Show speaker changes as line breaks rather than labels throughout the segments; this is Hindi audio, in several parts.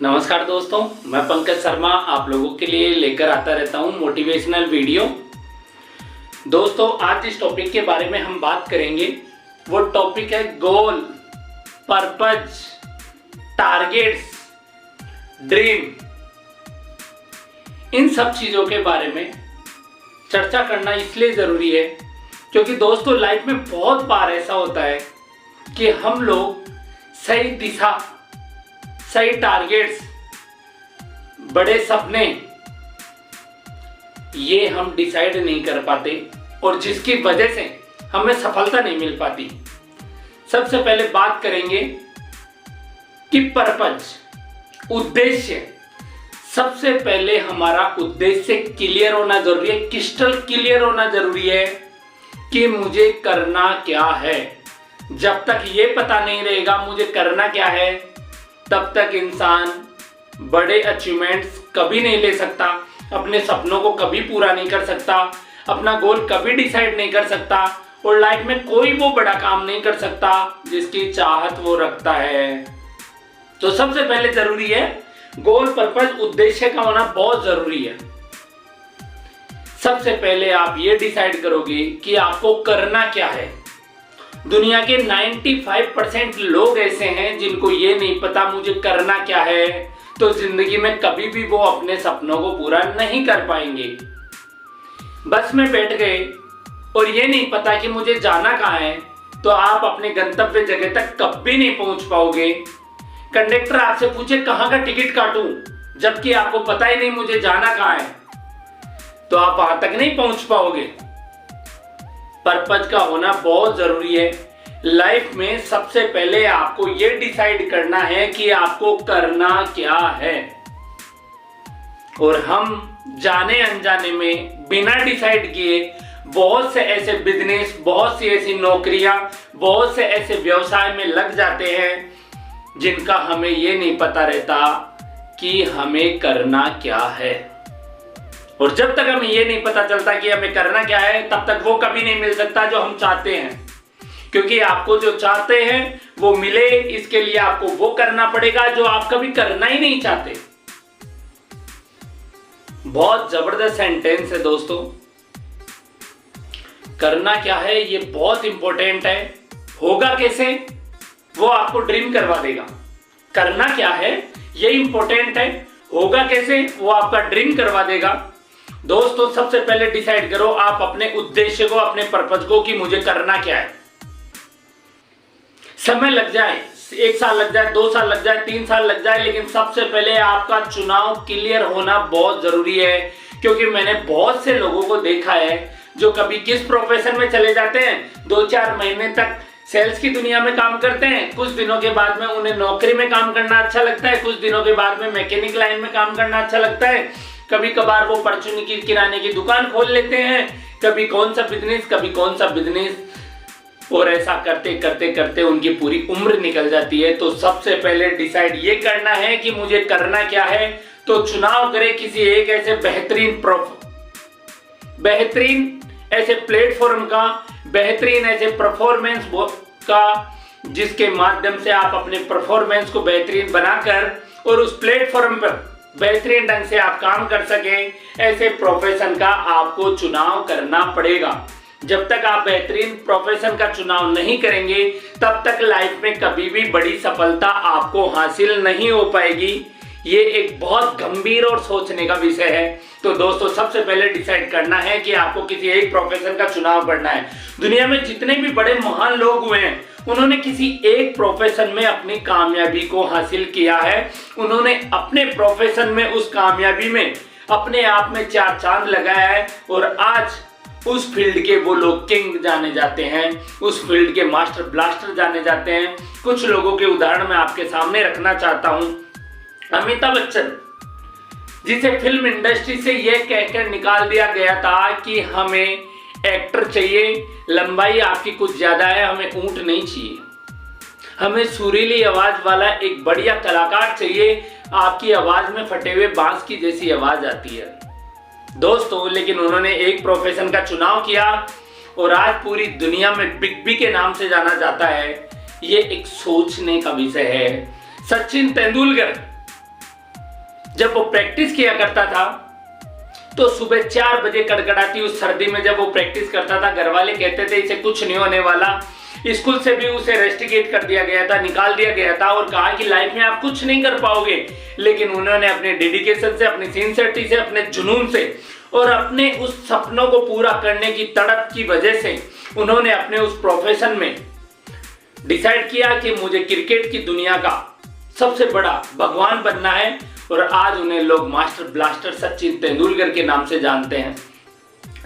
नमस्कार दोस्तों, मैं पंकज शर्मा आप लोगों के लिए लेकर आता रहता हूं मोटिवेशनल वीडियो। दोस्तों, आज इस टॉपिक के बारे में हम बात करेंगे। वो टॉपिक है गोल, पर्पज, टारगेट्स, ड्रीम। इन सब चीज़ों के बारे में चर्चा करना इसलिए ज़रूरी है क्योंकि दोस्तों लाइफ में बहुत बार ऐसा होता है कि हम लोग सही दिशा, सही टारगेट्स, बड़े सपने ये हम डिसाइड नहीं कर पाते और जिसकी वजह से हमें सफलता नहीं मिल पाती। सबसे पहले बात करेंगे कि पर्पज, उद्देश्य। सबसे पहले हमारा उद्देश्य क्लियर होना जरूरी है, क्रिस्टल क्लियर होना जरूरी है कि मुझे करना क्या है। जब तक ये पता नहीं रहेगा मुझे करना क्या है, तब तक इंसान बड़े अचीवमेंट्स कभी नहीं ले सकता, अपने सपनों को कभी पूरा नहीं कर सकता, अपना गोल कभी डिसाइड नहीं कर सकता और लाइफ में कोई वो बड़ा काम नहीं कर सकता जिसकी चाहत वो रखता है। तो सबसे पहले जरूरी है गोल, पर्पज, उद्देश्य का होना बहुत जरूरी है। सबसे पहले आप ये डिसाइड करोगे कि आपको करना क्या है। दुनिया के 95% लोग ऐसे हैं जिनको ये नहीं पता मुझे करना क्या है, तो जिंदगी में कभी भी वो अपने सपनों को पूरा नहीं कर पाएंगे। बस में बैठ गए और ये नहीं पता कि मुझे जाना कहाँ है, तो आप अपने गंतव्य जगह तक कभी नहीं पहुंच पाओगे। कंडक्टर आपसे पूछे कहाँ का टिकट काटूं, जबकि आपको पता ही नहीं मुझे जाना कहाँ है, तो आप वहां तक नहीं पहुंच पाओगे। पर्पज का होना बहुत जरूरी है। लाइफ में सबसे पहले आपको यह डिसाइड करना है कि आपको करना क्या है। और हम जाने अनजाने में बिना डिसाइड किए बहुत से ऐसे बिजनेस, बहुत सी ऐसी नौकरियां, बहुत से ऐसे व्यवसाय में लग जाते हैं जिनका हमें यह नहीं पता रहता कि हमें करना क्या है। और जब तक हमें यह नहीं पता चलता कि हमें करना क्या है, तब तक वो कभी नहीं मिल सकता जो हम चाहते हैं। क्योंकि आपको जो चाहते हैं वो मिले, इसके लिए आपको वो करना पड़ेगा जो आप कभी करना ही नहीं चाहते। बहुत जबरदस्त सेंटेंस है दोस्तों। करना क्या है ये बहुत इंपॉर्टेंट है। होगा कैसे वो आपको ड्रीम करवा देगा। करना क्या है ये इंपॉर्टेंट है, होगा कैसे वो आपका ड्रीम करवा देगा। दोस्तों, सबसे पहले डिसाइड करो आप अपने उद्देश्य को, अपने पर्पज को कि मुझे करना क्या है। समय लग जाए, 1 साल लग जाए, 2 साल लग जाए, 3 साल लग जाए, लेकिन सबसे पहले आपका चुनाव क्लियर होना बहुत जरूरी है। क्योंकि मैंने बहुत से लोगों को देखा है जो कभी किस प्रोफेशन में चले जाते हैं, 2-4 महीने तक सेल्स की दुनिया में काम करते हैं, कुछ दिनों के बाद में उन्हें नौकरी में काम करना अच्छा लगता है, कुछ दिनों के बाद में मैकेनिक लाइन में काम करना अच्छा लगता है, कभी कभार वो परचून की किराने की दुकान खोल लेते हैं, कभी कौन सा बिजनेस, कभी कौन सा बिजनेस, और ऐसा करते करते करते उनकी पूरी उम्र निकल जाती है। तो सबसे पहले डिसाइड ये करना है कि मुझे करना क्या है। तो चुनाव करें किसी एक ऐसे बेहतरीन ऐसे प्लेटफॉर्म का, बेहतरीन ऐसे परफॉर्मेंस का, जिसके माध्यम से आप अपने परफॉर्मेंस को बेहतरीन बनाकर और उस प्लेटफॉर्म पर बेहतरीन ढंग से आप काम कर सके। ऐसे प्रोफेशन का आपको चुनाव करना पड़ेगा। जब तक आप बेहतरीन प्रोफेशन का चुनाव नहीं करेंगे, तब तक लाइफ में कभी भी बड़ी सफलता आपको हासिल नहीं हो पाएगी। ये एक बहुत गंभीर और सोचने का विषय है। तो दोस्तों, सबसे पहले डिसाइड करना है कि आपको किसी एक प्रोफेशन का चुनाव करना है। दुनिया में जितने भी बड़े महान लोग हुए हैं, उन्होंने किसी एक प्रोफेशन में अपनी कामयाबी को हासिल किया है। उन्होंने अपने प्रोफेशन में, उस कामयाबी में अपने आप में 4 चांद लगाया है और आज उस फील्ड के वो लोग किंग जाने जाते हैं, उस फील्ड के मास्टर ब्लास्टर जाने जाते हैं। कुछ लोगों के उदाहरण मैं आपके सामने रखना चाहता हूं। अमिताभ बच्चन, जिसे फिल्म इंडस्ट्री से यह कहकर निकाल दिया गया था कि हमें एक्टर चाहिए, लंबाई आपकी कुछ ज्यादा है, हमें ऊंट नहीं चाहिए, हमें सुरीली आवाज वाला एक बढ़िया कलाकार चाहिए, आपकी आवाज में फटे हुए बांस की जैसी आवाज आती है। दोस्तों, लेकिन उन्होंने एक प्रोफेशन का चुनाव किया और आज पूरी दुनिया में बिग बी के नाम से जाना जाता है। ये एक सोचने का विषय है। सचिन तेंदुलकर जब वो प्रैक्टिस किया करता था तो सुबह 4 बजे कड़कड़ाती उस सर्दी में जब वो प्रैक्टिस करता था, घर वाले कहते थे इसे कुछ नहीं होने वाला। स्कूल से भी उसे रेस्टिकेट कर दिया गया था, निकाल दिया गया था और कहा कि लाइफ में आप कुछ नहीं कर पाओगे। लेकिन उन्होंने अपने डेडिकेशन से, अपनी सिंसियरिटी से, अपने जुनून से और अपने उस सपनों को पूरा करने की तड़प की वजह से उन्होंने अपने उस प्रोफेशन में डिसाइड किया कि मुझे क्रिकेट की दुनिया का सबसे बड़ा भगवान बनना है। और आज उन्हें लोग मास्टर ब्लास्टर सचिन तेंदुलकर के नाम से जानते हैं।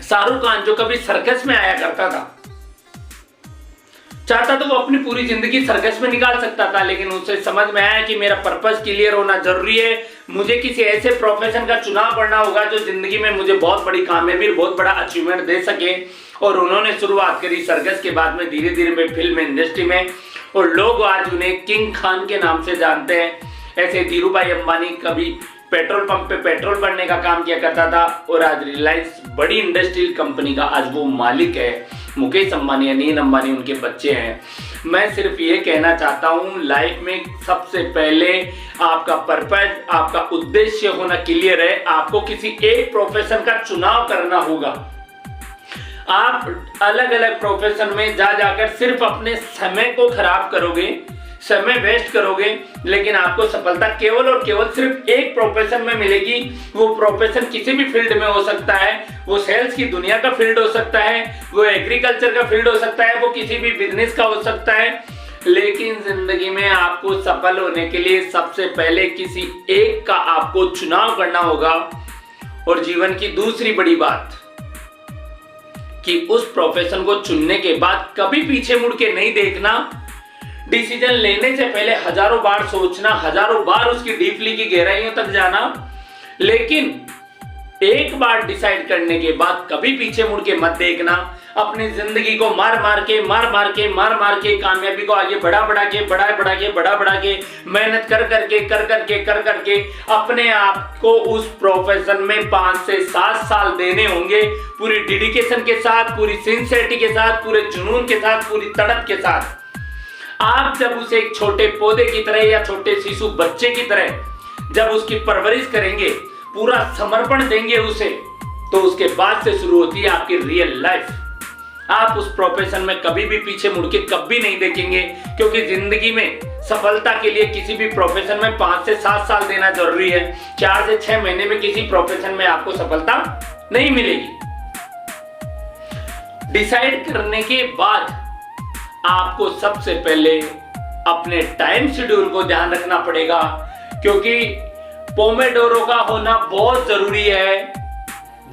शाहरुख खान जो कभी सर्कस में आया करता था, चाहता तो वो अपनी पूरी जिंदगी सर्कस में निकाल सकता था, लेकिन उसे समझ में आया कि मेरा पर्पस क्लियर होना जरूरी है। मुझे किसी ऐसे प्रोफेशन का चुनाव करना होगा जो जिंदगी में मुझे बहुत बड़ी कामयाबी, बहुत बड़ा अचीवमेंट दे सके। और उन्होंने शुरुआत करी सर्कस के बाद में धीरे धीरे में फिल्म इंडस्ट्री में, और लोग आज उन्हें किंग खान के नाम से जानते हैं। ऐसे धीरूभाई अंबानी कभी पेट्रोल पंप पे पेट्रोल भरने का काम किया करता था और आज रिलायंस बड़ी इंडस्ट्रियल कंपनी का आज वो मालिक है। मुकेश अंबानी, अनिल अंबानी उनके बच्चे हैं। मैं सिर्फ ये कहना चाहता हूँ, लाइफ में सबसे पहले आपका पर्पस, आपका उद्देश्य होना क्लियर है। आपको किसी एक प्रोफेशन का चुनाव करना होगा। आप अलग अलग प्रोफेशन में जाकर सिर्फ अपने समय को खराब करोगे, समय वेस्ट करोगे, लेकिन आपको सफलता केवल और केवल सिर्फ एक प्रोफेशन में मिलेगी। वो प्रोफेशन किसी भी फील्ड में हो सकता है, वो सेल्स की दुनिया का फील्ड हो सकता है, वो एग्रीकल्चर का फील्ड हो सकता है, वो किसी भी बिजनेस का हो सकता है। लेकिन जिंदगी में आपको सफल होने के लिए सबसे पहले किसी एक का आपको चुनाव करना होगा। और जीवन की दूसरी बड़ी बात कि उस प्रोफेशन को चुनने के बाद कभी पीछे मुड़ के नहीं देखना। डिसीजन लेने से पहले हजारों बार सोचना, हजारों बार उसकी डीपली की गहराइयों तक जाना, लेकिन एक बार डिसाइड करने के बाद कभी पीछे मुड़ के मत देखना। अपनी जिंदगी को मार मार के कामयाबी को आगे बढ़ा के मेहनत कर करके अपने आप को उस प्रोफेशन में 5 से 7 साल देने होंगे, पूरी डेडिकेशन के साथ, पूरी सिंसियरिटी के साथ, पूरे जुनून के साथ, पूरी तड़प के साथ। आप जब उसे एक छोटे पौधे की तरह या छोटे शिशु बच्चे की तरह जब उसकी परवरिश करेंगे, पूरा समर्पण देंगे उसे, तो उसके बाद से शुरू होती है आपकी रियल लाइफ। आप उस प्रोफेशन में कभी भी पीछे मुड़ के कभी नहीं देखेंगे, क्योंकि जिंदगी में सफलता के लिए किसी भी प्रोफेशन में 5 से 7 साल देना जरूरी है। 4 से 6 महीने में किसी प्रोफेशन में आपको सफलता नहीं मिलेगी। डिसाइड करने के बाद आपको सबसे पहले अपने टाइम शेड्यूल को ध्यान रखना पड़ेगा, क्योंकि पोमोडोरो का होना बहुत जरूरी है।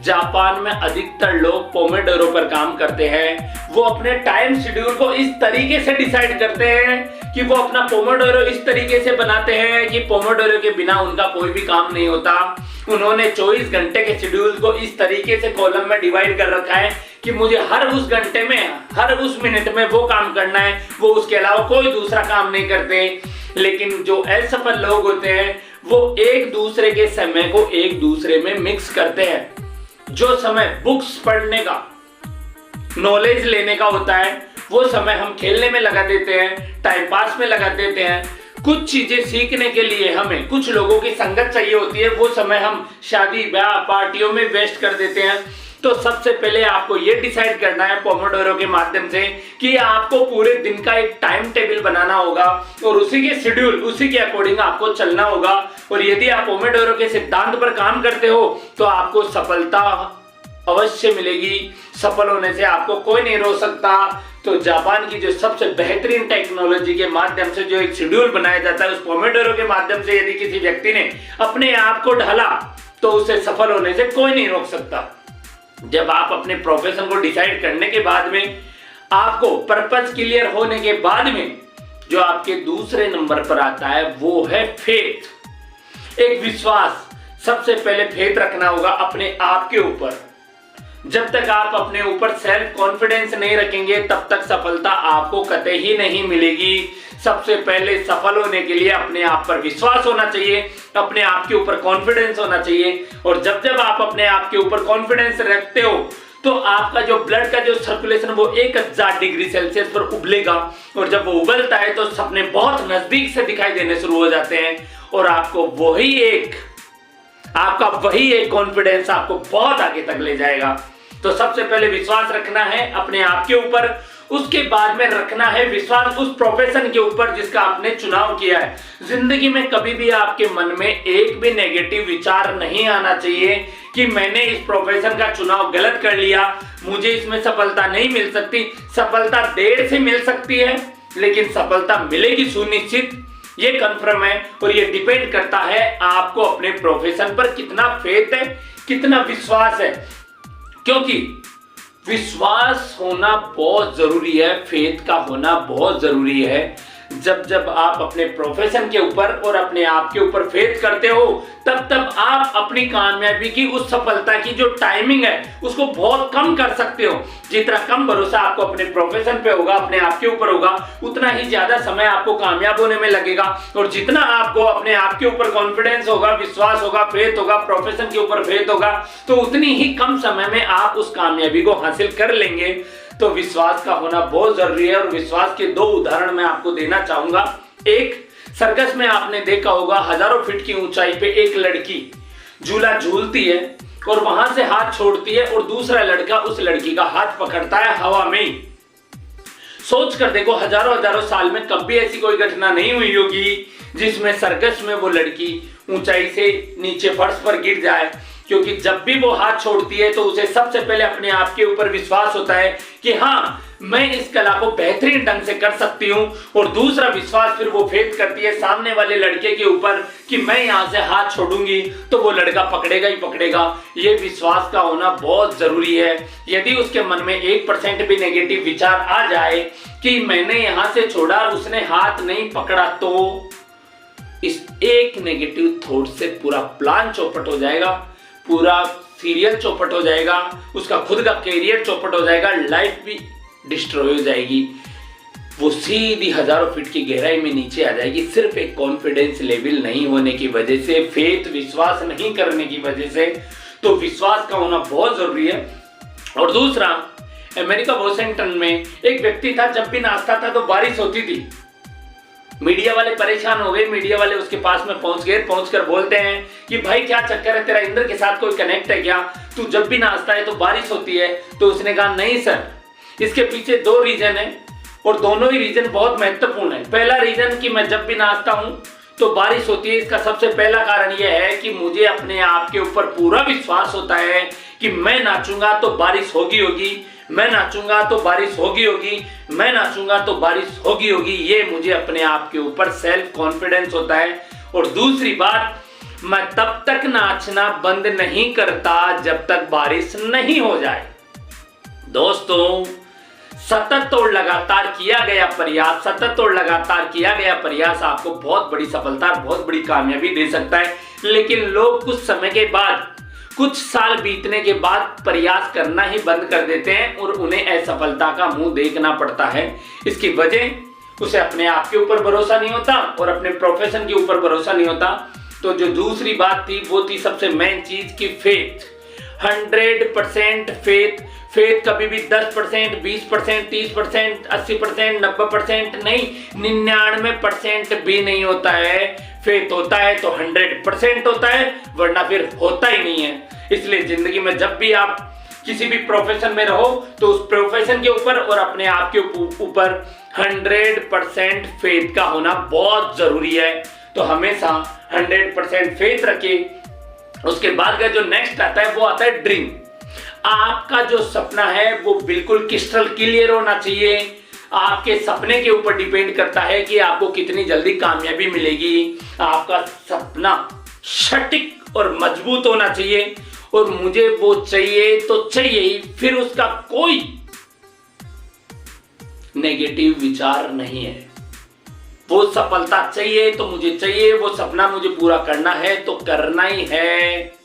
जापान में अधिकतर लोग पोमोडोरो पर काम करते हैं। वो अपने टाइम शेड्यूल को इस तरीके से डिसाइड करते हैं कि वो अपना पोमोडोरो इस तरीके से बनाते हैं कि पोमोडोरो के बिना उनका कोई भी काम नहीं होता। उन्होंने 24 घंटे के शेड्यूल को इस तरीके से कॉलम में डिवाइड कर रखा है कि मुझे हर उस घंटे में, हर उस मिनट में वो काम करना है, वो उसके अलावा कोई दूसरा काम नहीं करते। लेकिन जो असफल लोग होते हैं वो एक दूसरे के समय को एक दूसरे में मिक्स करते हैं। जो समय बुक्स पढ़ने का, नॉलेज लेने का होता है, वो समय हम खेलने में लगा देते हैं, टाइम पास में लगा देते हैं। कुछ चीजें सीखने के लिए हमें कुछ लोगों की संगत चाहिए होती है, वो समय हम शादी ब्याह पार्टियों में वेस्ट कर देते हैं। तो सबसे पहले आपको ये डिसाइड करना है पोमोडोरो के माध्यम से कि आपको पूरे दिन का एक टाइम टेबल बनाना होगा और उसी के शेड्यूल, उसी के अकॉर्डिंग आपको चलना होगा। और यदि आप पोमोडोरो के सिद्धांत पर काम करते हो तो आपको सफलता अवश्य मिलेगी। सफल होने से आपको कोई नहीं रोक सकता। तो जापान की जो सबसे बेहतरीन टेक्नोलॉजी के माध्यम से जो एक शेड्यूल बनाया जाता है, उस पोमोडोरो के माध्यम से यदि किसी व्यक्ति ने अपने आप को ढाला तो उसे सफल होने से कोई नहीं रोक सकता। जब आप अपने प्रोफेशन को डिसाइड करने के बाद में, आपको पर्पस क्लियर होने के बाद में, जो आपके दूसरे नंबर पर आता है वो है फेथ, एक विश्वास। सबसे पहले फेथ रखना होगा अपने आप के ऊपर। जब तक आप अपने ऊपर सेल्फ कॉन्फिडेंस नहीं रखेंगे तब तक सफलता आपको कतई ही नहीं मिलेगी। सबसे पहले सफल होने के लिए अपने आप पर विश्वास होना चाहिए, अपने आप के ऊपर कॉन्फिडेंस होना चाहिए। और जब जब आप अपने आप के ऊपर कॉन्फिडेंस रखते हो तो आपका जो ब्लड का जो सर्कुलेशन वो 1000 डिग्री सेल्सियस पर उबलेगा। और जब वो उबलता है तो सपने बहुत नजदीक से दिखाई देने शुरू हो जाते हैं और आपको वही एक आपका वही एक कॉन्फिडेंस आपको बहुत आगे तक ले जाएगा। तो सबसे पहले विश्वास रखना है अपने आप के ऊपर, उसके बाद में रखना है विश्वास उस प्रोफेशन के ऊपर जिसका आपने चुनाव किया है। जिंदगी में कभी भी आपके मन में एक भी नेगेटिव विचार नहीं आना चाहिए कि मैंने इस प्रोफेशन का चुनाव गलत कर लिया, मुझे इसमें सफलता नहीं मिल सकती। सफलता देर से मिल सकती है लेकिन सफलता मिलेगी सुनिश्चित, ये कंफर्म है। और ये डिपेंड करता है आपको अपने प्रोफेशन पर कितना फेथ है, कितना विश्वास है, क्योंकि विश्वास होना बहुत जरूरी है, फेथ का होना बहुत जरूरी है। जब आप अपने प्रोफेशन के ऊपर और अपने आप के ऊपर फेथ करते हो तब आप अपनी कामयाबी की उस सफलता की जो टाइमिंग है उसको बहुत कम कर सकते हो। जितना कम भरोसा आपको अपने प्रोफेशन पे होगा, अपने आप के ऊपर होगा, उतना ही ज्यादा समय आपको कामयाब होने में लगेगा। और जितना आपको अपने आप के ऊपर कॉन्फिडेंस होगा, विश्वास होगा, फेथ होगा, प्रोफेशन के ऊपर फेथ होगा, तो उतनी ही कम समय में आप उस कामयाबी को हासिल कर लेंगे। तो विश्वास का होना बहुत जरूरी है। और विश्वास के दो उदाहरण मैं आपको देना चाहूंगा। एक, सर्कस में आपने देखा होगा हजारों फीट की ऊंचाई पे एक लड़की झूला झूलती है और वहां से हाथ छोड़ती है और दूसरा लड़का उस लड़की का हाथ पकड़ता है हवा में। सोच कर देखो, हजारों हजारों साल में कभी ऐसी कोई घटना नहीं हुई होगी जिसमें सर्कस में वो लड़की ऊंचाई से नीचे फर्श पर गिर जाए, क्योंकि जब भी वो हाथ छोड़ती है तो उसे सबसे पहले अपने आप के ऊपर विश्वास होता है कि हाँ, मैं इस कला को बेहतरीन ढंग से कर सकती हूं। और दूसरा विश्वास फिर वो फेथ करती है सामने वाले लड़के के ऊपर कि मैं यहां से हाथ छोड़ूंगी तो वो लड़का पकड़ेगा ही पकड़ेगा। ये विश्वास का होना बहुत जरूरी है। यदि उसके मन में 1% भी नेगेटिव विचार आ जाए कि मैंने यहां से छोड़ा, उसने हाथ नहीं पकड़ा, तो इस एक नेगेटिव थॉट से पूरा प्लान चौपट हो जाएगा, पूरा सीरियल चौपट हो जाएगा, उसका खुद का कैरियर चौपट हो जाएगा, लाइफ भी डिस्ट्रॉय हो जाएगी। वो सीधी हजारों फीट की गहराई में नीचे आ जाएगी, सिर्फ एक कॉन्फिडेंस लेवल नहीं होने की वजह से, फेथ विश्वास नहीं करने की वजह से। तो विश्वास का होना बहुत जरूरी है। और दूसरा, अमेरिका वॉशिंगटन में एक व्यक्ति था, जब भी नाचता था तो बारिश होती थी। मीडिया वाले परेशान हो गए, मीडिया वाले उसके पास में पहुंच गए, पहुंचकर बोलते हैं कि भाई क्या चक्कर है, तेरा इंद्र के साथ कोई कनेक्ट है क्या, तू जब भी नाचता है तो बारिश होती है। तो उसने कहा नहीं सर, इसके पीछे दो रीजन है और दोनों ही रीजन बहुत महत्वपूर्ण है। पहला रीजन कि मैं जब भी नाचता हूं तो बारिश होती है, इसका सबसे पहला कारण यह है कि मुझे अपने आप के ऊपर पूरा विश्वास होता है कि मैं नाचूंगा तो बारिश होगी होगी, मैं नाचूंगा तो बारिश होगी होगी, मैं नाचूंगा तो बारिश होगी होगी। ये मुझे अपने आप के ऊपर सेल्फ कॉन्फिडेंस होता है। और दूसरी बात, मैं तब तक नाचना बंद नहीं करता जब तक बारिश नहीं हो जाए। दोस्तों, सतत और लगातार किया गया प्रयास, सतत और लगातार किया गया प्रयास आपको बहुत बड़ी सफलता, बहुत बड़ी कामयाबी दे सकता है। लेकिन लोग कुछ समय के बाद, कुछ साल बीतने के बाद प्रयास करना ही बंद कर देते हैं और उन्हें असफलता का मुंह देखना पड़ता है। इसकी वजह, उसे अपने आप के ऊपर भरोसा नहीं होता और अपने प्रोफेशन के ऊपर भरोसा नहीं होता। तो जो दूसरी बात थी वो थी सबसे मेन चीज की फेथ। 100% फेथ। फेथ कभी भी 10%, 20%, 30%, 80%, 90% नहीं, 99% भी नहीं होता है। फेथ होता है तो 100% होता है, वरना फिर होता ही नहीं है। इसलिए जिंदगी में जब भी आप किसी भी प्रोफेशन में रहो तो उस प्रोफेशन के ऊपर और अपने आप के ऊपर 100% फेथ का होना बहुत जरूरी है। तो हमेशा 100% फेथ रखिए। उसके बाद का जो नेक्स्ट आता है वो आता है ड्रीम। आपका जो सपना है वो बिल्कुल क्रिस्टल क्लियर होना चाहिए। आपके सपने के ऊपर डिपेंड करता है कि आपको कितनी जल्दी कामयाबी मिलेगी। आपका सपना सटीक और मजबूत होना चाहिए और मुझे वो चाहिए तो चाहिए ही, फिर उसका कोई नेगेटिव विचार नहीं है। वो सफलता चाहिए तो मुझे चाहिए, वो सपना मुझे पूरा करना है तो करना ही है।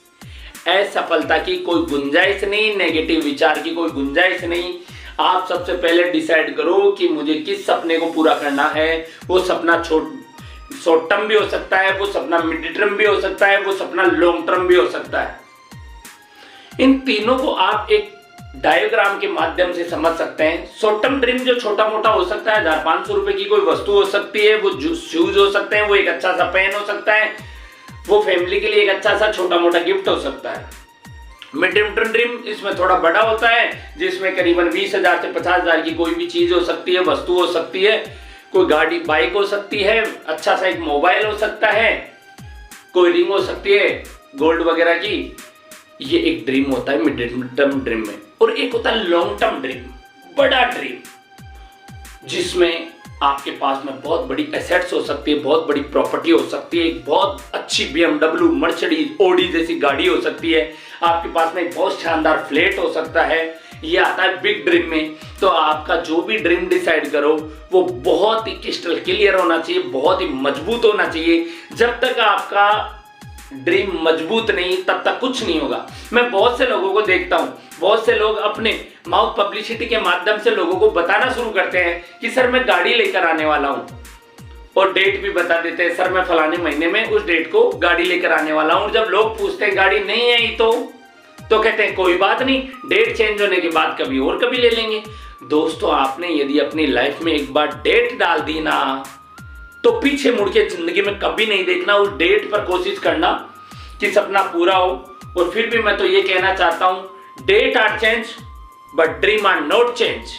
असफलता की कोई गुंजाइश नहीं, नेगेटिव विचार की कोई गुंजाइश नहीं। आप सबसे पहले डिसाइड करो कि मुझे किस सपने को पूरा करना है। वो सपना शॉर्ट टर्म भी हो सकता है, वो सपना मिड टर्म भी हो सकता है, वो सपना लॉन्ग टर्म भी हो सकता है। इन तीनों को आप एक डायग्राम के माध्यम से समझ सकते हैं। शॉर्ट टर्म ड्रीम जो छोटा मोटा हो सकता है, 1500 रुपए की कोई वस्तु हो सकती है, वो शूज हो सकते हैं, वो एक अच्छा सा पेन हो सकता है, वो फैमिली के लिए एक अच्छा सा छोटा मोटा गिफ्ट हो सकता है। मीडियम टर्म ड्रीम इसमें थोड़ा बड़ा होता है, जिसमें करीबन 20,000 से 50,000 की कोई भी चीज हो सकती है, वस्तु हो सकती है, कोई गाड़ी बाइक हो सकती है, अच्छा सा एक मोबाइल हो सकता है, कोई रिंग हो सकती है गोल्ड वगैरह की। ये एक ड्रीम होता है मिड टर्म ड्रीम में। और एक होता है लॉन्ग टर्म ड्रीम, बड़ा ड्रीम, जिसमें आपके पास में बहुत बड़ी एसेट्स हो सकती है, बहुत बड़ी प्रॉपर्टी हो सकती है, एक बहुत अच्छी BMW, मर्सिडीज, ऑडी जैसी गाड़ी हो सकती है, आपके पास में एक बहुत शानदार फ्लैट हो सकता है। ये आता है बिग ड्रीम में। तो आपका जो भी ड्रीम डिसाइड करो वो बहुत ही क्रिस्टल क्लियर होना चाहिए, बहुत ही मजबूत होना चाहिए। जब तक आपका ड्रीम मजबूत नहीं तब तक कुछ नहीं होगा। मैं बहुत से लोगों को देखता हूं, बहुत से लोग अपने माउथ पब्लिसिटी के माध्यम से लोगों को बताना शुरू करते हैं कि सर मैं गाड़ी लेकर आने वाला हूं, और डेट भी बता देते हैं, सर मैं फलाने महीने में उस डेट को गाड़ी लेकर आने वाला हूं। जब लोग पूछते हैं गाड़ी नहीं आई तो कहते हैं कोई बात नहीं, डेट चेंज होने के बाद कभी और कभी ले लेंगे। दोस्तों, आपने यदि अपनी लाइफ में एक बार डेट डाल दी ना तो पीछे मुड़ के जिंदगी में कभी नहीं देखना, उस डेट पर कोशिश करना कि सपना पूरा हो। और फिर भी मैं तो ये कहना चाहता हूं, date are change but dream are not change.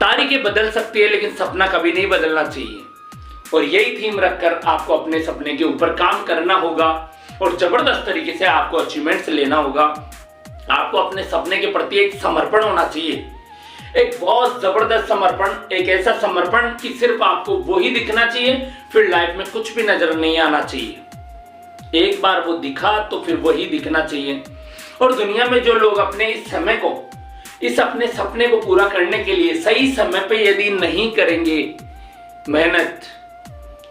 तारीखें बदल सकती है लेकिन सपना कभी नहीं बदलना चाहिए। और यही थीम रखकर आपको अपने सपने के ऊपर काम करना होगा और जबरदस्त तरीके से आपको अचीवमेंट्स लेना होगा। आपको अपने सपने के प्रति एक समर्पण होना चाहिए, एक बहुत जबरदस्त समर्पण, एक ऐसा समर्पण कि सिर्फ आपको वही दिखना चाहिए, फिर लाइफ में कुछ भी नजर नहीं आना चाहिए। एक बार वो दिखा तो फिर वही दिखना चाहिए। और दुनिया में जो लोग अपने इस समय को, इस अपने सपने को पूरा करने के लिए सही समय पे यदि नहीं करेंगे मेहनत,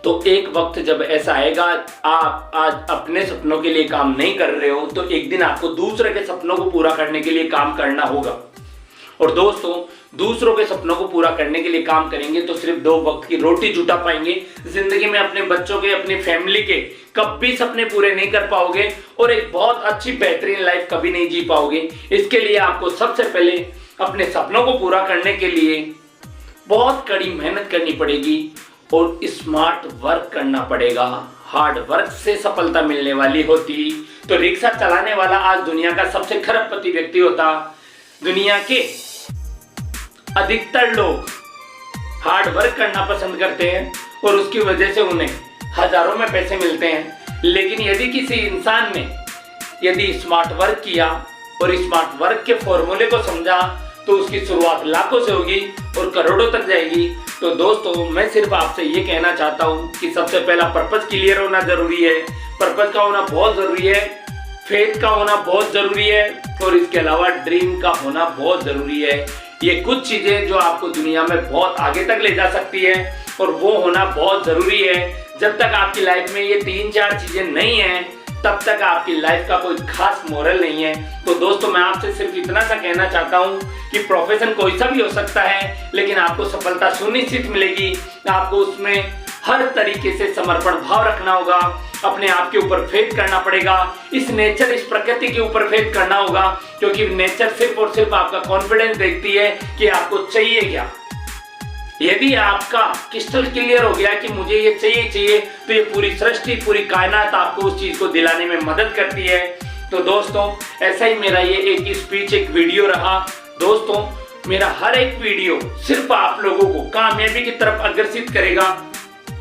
तो एक वक्त जब ऐसा आएगा, आप आज अपने सपनों के लिए काम नहीं कर रहे हो तो एक दिन आपको दूसरे के सपनों को पूरा करने के लिए काम करना होगा। और दोस्तों, दूसरों के सपनों को पूरा करने के लिए काम करेंगे तो सिर्फ 2 वक्त की रोटी जुटा पाएंगे। जिंदगी में अपने बच्चों के, अपनी फैमिली के कभी सपने पूरे नहीं कर पाओगे और एक बहुत अच्छी बेहतरीन लाइफ कभी नहीं जी पाओगे। इसके लिए आपको सबसे पहले अपने सपनों को पूरा करने के लिए बहुत कड़ी मेहनत करनी पड़ेगी और स्मार्ट वर्क करना पड़ेगा। हार्ड वर्क से सफलता मिलने वाली होती तो रिक्शा चलाने वाला आज दुनिया का सबसे खरबपति व्यक्ति होता। दुनिया के अधिकतर लोग हार्ड वर्क करना पसंद करते हैं और उसकी वजह से उन्हें हजारों में पैसे मिलते हैं। लेकिन यदि किसी इंसान ने यदि स्मार्ट वर्क किया और स्मार्ट वर्क के फॉर्मूले को समझा तो उसकी शुरुआत लाखों से होगी और करोड़ों तक जाएगी। तो दोस्तों, मैं सिर्फ आपसे ये कहना चाहता हूँ कि सबसे पहला पर्पस क्लियर होना जरूरी है, पर्पस का होना बहुत जरूरी है, फेथ का होना बहुत जरूरी है और इसके अलावा ड्रीम का होना बहुत जरूरी है। ये कुछ चीजें जो आपको दुनिया में बहुत आगे तक ले जा सकती है और वो होना बहुत जरूरी है। जब तक आपकी लाइफ में ये 3-4 चीजें नहीं है तब तक आपकी लाइफ का कोई खास मोरल नहीं है। तो दोस्तों, मैं आपसे सिर्फ इतना सा कहना चाहता हूँ कि प्रोफेशन कोई सा भी हो सकता है लेकिन आपको सफलता सुनिश्चित मिलेगी। आपको उसमें हर तरीके से समर्पण भाव रखना होगा, अपने आप के ऊपर फेथ करना पड़ेगा, इस नेचर, इस प्रकृति के ऊपर फेथ करना होगा, क्योंकि नेचर सिर्फ और सिर्फ आपका कॉन्फिडेंस देखती है कि आपको चाहिए क्या। यदि आपका क्रिस्टल क्लियर हो गया कि मुझे ये चाहिए तो ये पूरी सृष्टि, पूरी कायनात आपको उस चीज को दिलाने में मदद करती है। तो दोस्तों, ऐसा ही मेरा ये एक स्पीच, एक वीडियो रहा। दोस्तों, मेरा हर एक वीडियो सिर्फ आप लोगों को कामयाबी की तरफ अग्रसित करेगा।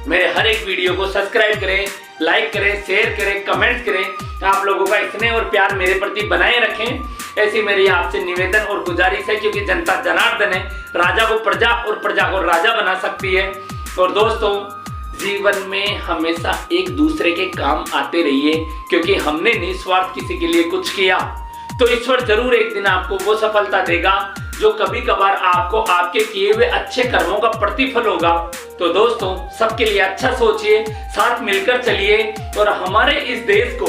मेरे हर एक वीडियो को सब्सक्राइब करें, लाइक करें, शेयर करें, कमेंट करें। आप लोगों का स्नेह और प्यार मेरे प्रति बनाए रखें, ऐसी मेरी आपसे निवेदन और गुजारिश है, क्योंकि जनता जनार्दन है, राजा को प्रजा और प्रजा को राजा बना सकती है। और दोस्तों, जीवन में हमेशा एक दूसरे के काम आते रहिए, क्योंकि हमने निस्वार्थ किसी के लिए कुछ किया तो ईश्वर जरूर एक दिन आपको वो सफलता देगा जो कभी कभार आपको आपके किए हुए अच्छे कर्मों का प्रतिफल होगा। तो दोस्तों, सबके लिए अच्छा सोचिए, साथ मिलकर चलिए और हमारे इस देश को,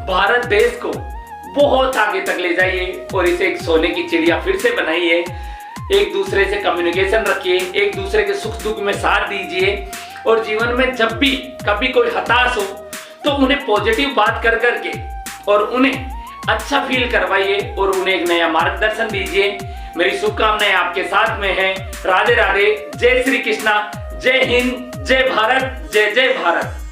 भारत देश को बहुत आगे तक ले जाइए और इसे एक सोने की चिड़िया फिर से बनाइए। एक दूसरे से कम्युनिकेशन रखिए, एक दूसरे के सुख दुख में साथ दीजिए और जीवन में जब भी कभी कोई हताश हो तो उन्हें पॉजिटिव बात कर करके और उन्हें अच्छा फील करवाइए और उन्हें एक नया मार्गदर्शन दीजिए। मेरी शुभकामनाएं आपके साथ में है। राधे राधे, जय श्री कृष्णा, जय हिंद, जय भारत, जय जय भारत।